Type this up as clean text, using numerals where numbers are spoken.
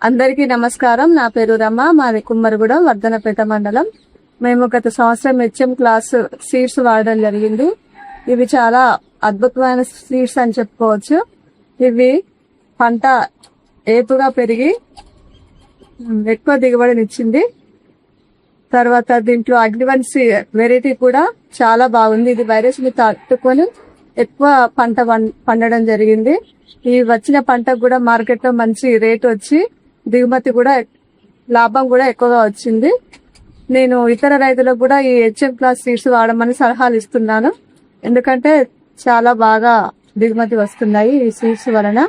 అందరికీ నమస్కారం. నా పేరు రమ. మాది కుమ్మరిగూడెం, వర్ధనపేట మండలం. మేము గత సంవత్సరం హెచ్ఎం క్లాస్ సీడ్స్ వాడడం జరిగింది. ఇవి చాలా అద్భుతమైన సీడ్స్ అని చెప్పుకోవచ్చు. ఇవి పంట ఏపుగా పెరిగి ఎక్కువ దిగుబడినిచ్చింది. తర్వాత దీంట్లో అగ్నివన్సీ వెరైటీ కూడా చాలా బాగుంది. ఇది వైరస్ ని తట్టుకొని ఎక్కువ పంట పండడం జరిగింది. ఈ వచ్చిన పంటకు కూడా మార్కెట్ లో మంచి రేట్ వచ్చి దిగుమతి కూడా లాభం కూడా ఎక్కువగా వచ్చింది. నేను ఇతర రైతులకు కూడా ఈ హెచ్ఎం క్లాస్ సీడ్స్ వాడమని సలహాలు ఇస్తున్నాను. ఎందుకంటే చాలా బాగా దిగుమతి వస్తున్నాయి ఈ సీడ్స్ వలన.